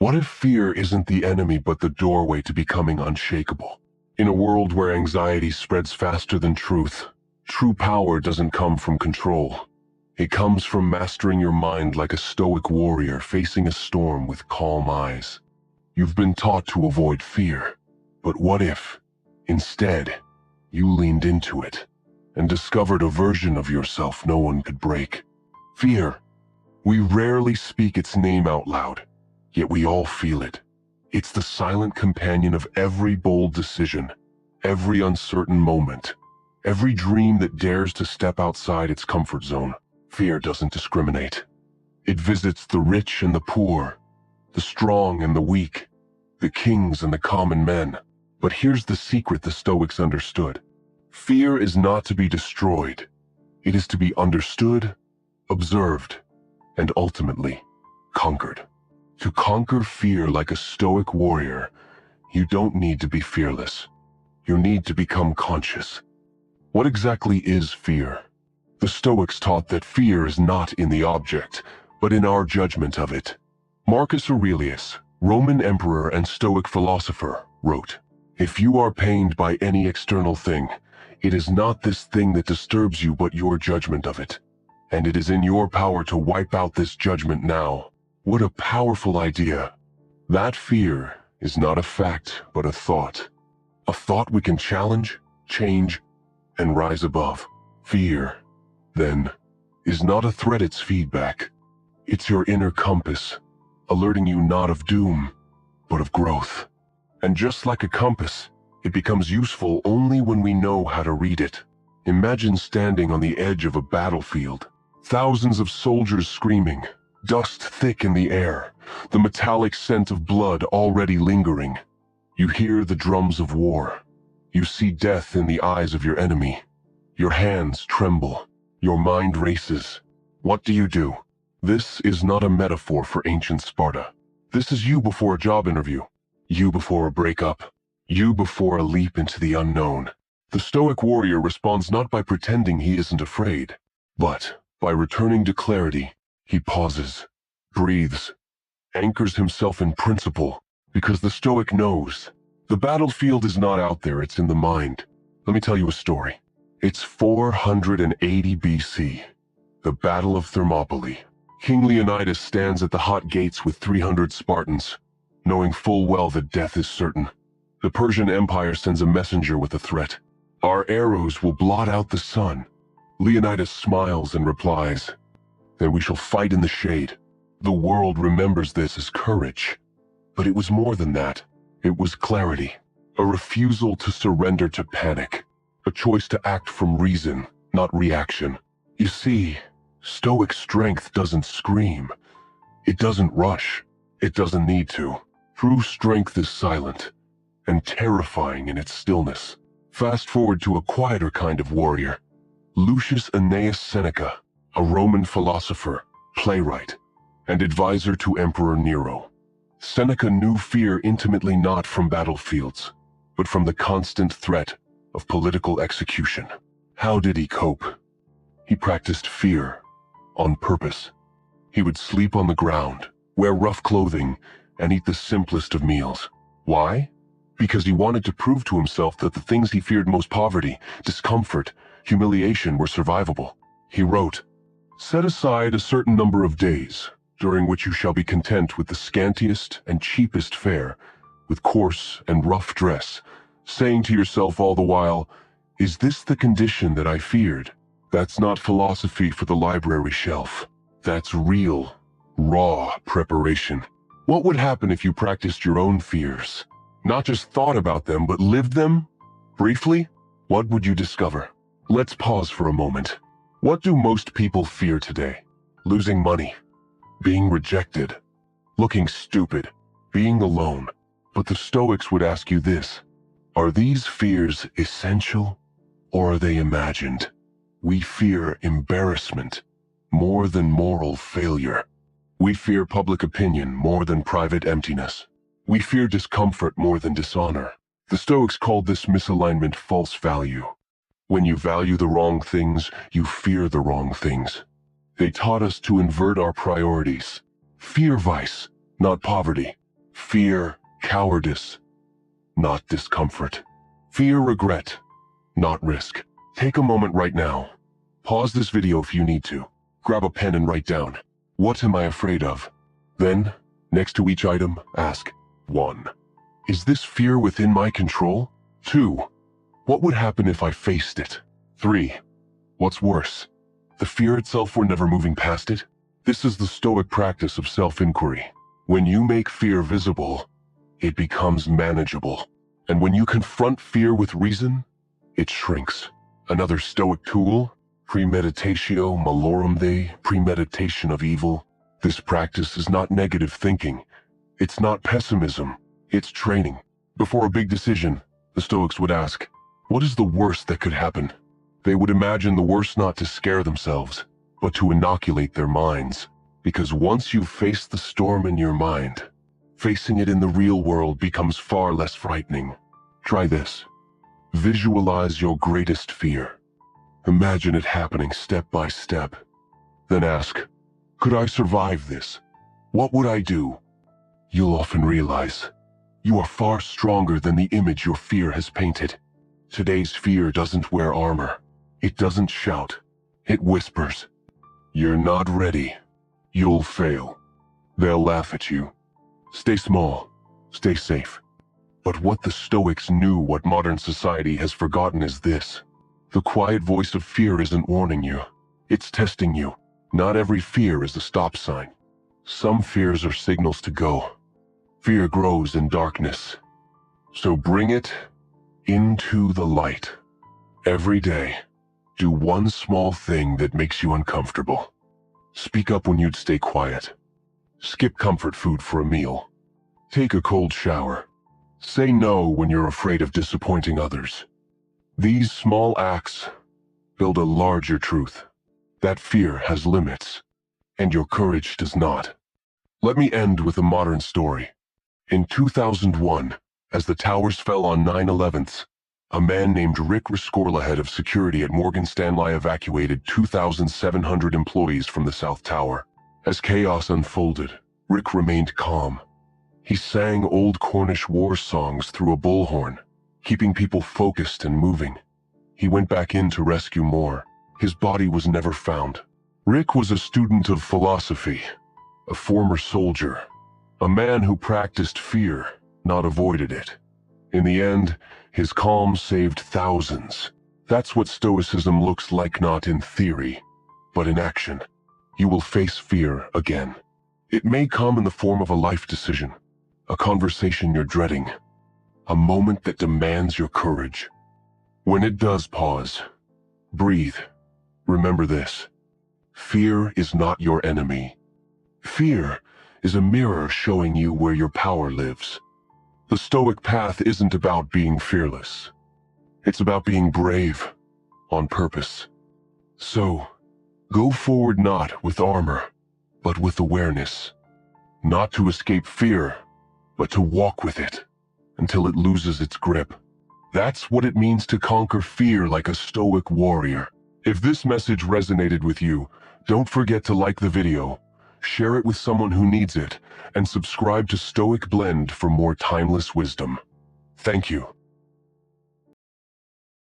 What if fear isn't the enemy but the doorway to becoming unshakable? In a world where anxiety spreads faster than truth, true power doesn't come from control. It comes from mastering your mind like a stoic warrior facing a storm with calm eyes. You've been taught to avoid fear, but what if, instead, you leaned into it and discovered a version of yourself no one could break? Fear. We rarely speak its name out loud, yet we all feel it. It's the silent companion of every bold decision, every uncertain moment, every dream that dares to step outside its comfort zone. Fear doesn't discriminate. It visits the rich and the poor, the strong and the weak, the kings and the common men. But here's the secret the Stoics understood. Fear is not to be destroyed. It is to be understood, observed, and ultimately conquered. To conquer fear like a stoic warrior, you don't need to be fearless. You need to become conscious. What exactly is fear? The Stoics taught that fear is not in the object, but in our judgment of it. Marcus Aurelius, Roman emperor and Stoic philosopher, wrote, "If you are pained by any external thing, it is not this thing that disturbs you but your judgment of it. And it is in your power to wipe out this judgment now." What a powerful idea. That fear is not a fact, but a thought. A thought we can challenge, change, and rise above. Fear, then, is not a threat, it's feedback. It's your inner compass, alerting you not of doom, but of growth. And just like a compass, it becomes useful only when we know how to read it. Imagine standing on the edge of a battlefield, thousands of soldiers screaming, dust thick in the air, the metallic scent of blood already lingering. You hear the drums of war. You see death in the eyes of your enemy. Your hands tremble. Your mind races. What do? This is not a metaphor for ancient Sparta. This is you before a job interview. You before a breakup. You before a leap into the unknown. The Stoic warrior responds not by pretending he isn't afraid, but by returning to clarity. He pauses, breathes, anchors himself in principle, because the Stoic knows the battlefield is not out there, it's in the mind. Let me tell you a story. It's 480 BC, the Battle of Thermopylae. King Leonidas stands at the hot gates with 300 Spartans, knowing full well that death is certain. The Persian Empire sends a messenger with a threat. "Our arrows will blot out the sun." Leonidas smiles and replies, "Then we shall fight in the shade." The world remembers this as courage. But it was more than that. It was clarity, a refusal to surrender to panic, a choice to act from reason, not reaction. You see, Stoic strength doesn't scream. It doesn't rush. It doesn't need to. True strength is silent and terrifying in its stillness. Fast forward to a quieter kind of warrior, Lucius Annaeus Seneca, a Roman philosopher, playwright, and advisor to Emperor Nero. Seneca knew fear intimately, not from battlefields, but from the constant threat of political execution. How did he cope? He practiced fear on purpose. He would sleep on the ground, wear rough clothing, and eat the simplest of meals. Why? Because he wanted to prove to himself that the things he feared most, poverty, discomfort, humiliation, were survivable. He wrote, "Set aside a certain number of days, during which you shall be content with the scantiest and cheapest fare, with coarse and rough dress, saying to yourself all the while, 'Is this the condition that I feared?' That's not philosophy for the library shelf. That's real, raw preparation. What would happen if you practiced your own fears? Not just thought about them, but lived them? Briefly, what would you discover? Let's pause for a moment. What do most people fear today? Losing money, being rejected, looking stupid, being alone. But the Stoics would ask you this: are these fears essential, or are they imagined? We fear embarrassment more than moral failure. We fear public opinion more than private emptiness. We fear discomfort more than dishonor. The Stoics called this misalignment false value. When you value the wrong things, you fear the wrong things. They taught us to invert our priorities. Fear vice, not poverty. Fear cowardice, not discomfort. Fear regret, not risk. Take a moment right now. Pause this video if you need to. Grab a pen and write down, what am I afraid of? Then, next to each item, ask, 1. Is this fear within my control? 2. What would happen if I faced it? 3. What's worse? The fear itself or never moving past it? This is the Stoic practice of self-inquiry. When you make fear visible, it becomes manageable. And when you confront fear with reason, it shrinks. Another Stoic tool, premeditatio malorum Dei, premeditation of evil. This practice is not negative thinking. It's not pessimism. It's training. Before a big decision, the Stoics would ask, what is the worst that could happen? They would imagine the worst not to scare themselves, but to inoculate their minds. Because once you've faced the storm in your mind, facing it in the real world becomes far less frightening. Try this. Visualize your greatest fear. Imagine it happening step by step. Then ask, could I survive this? What would I do? You'll often realize you are far stronger than the image your fear has painted. Today's fear doesn't wear armor. It doesn't shout. It whispers. You're not ready. You'll fail. They'll laugh at you. Stay small. Stay safe. But what the Stoics knew what modern society has forgotten is this. The quiet voice of fear isn't warning you. It's testing you. Not every fear is a stop sign. Some fears are signals to go. Fear grows in darkness. So bring it into the light. Every day, do one small thing that makes you uncomfortable. Speak up when you'd stay quiet. Skip comfort food for a meal. Take a cold shower. Say no when you're afraid of disappointing others. These small acts build a larger truth. That fear has limits, and your courage does not. Let me end with a modern story. In 2001, as the towers fell on 9/11, a man named Rick Rescorla, head of security at Morgan Stanley, evacuated 2,700 employees from the South Tower. As chaos unfolded, Rick remained calm. He sang old Cornish war songs through a bullhorn, keeping people focused and moving. He went back in to rescue more. His body was never found. Rick was a student of philosophy, a former soldier, a man who practiced fear, not avoided it. In the end, his calm saved thousands. That's what Stoicism looks like, not in theory, but in action. You will face fear again. It may come in the form of a life decision, a conversation you're dreading, a moment that demands your courage. When it does, pause. Breathe. Remember this. Fear is not your enemy. Fear is a mirror showing you where your power lives. The Stoic path isn't about being fearless. It's about being brave, on purpose. So, go forward not with armor, but with awareness. Not to escape fear, but to walk with it, until it loses its grip. That's what it means to conquer fear like a Stoic warrior. If this message resonated with you, don't forget to like the video, share it with someone who needs it, and subscribe to Stoic Blend for more timeless wisdom. Thank you.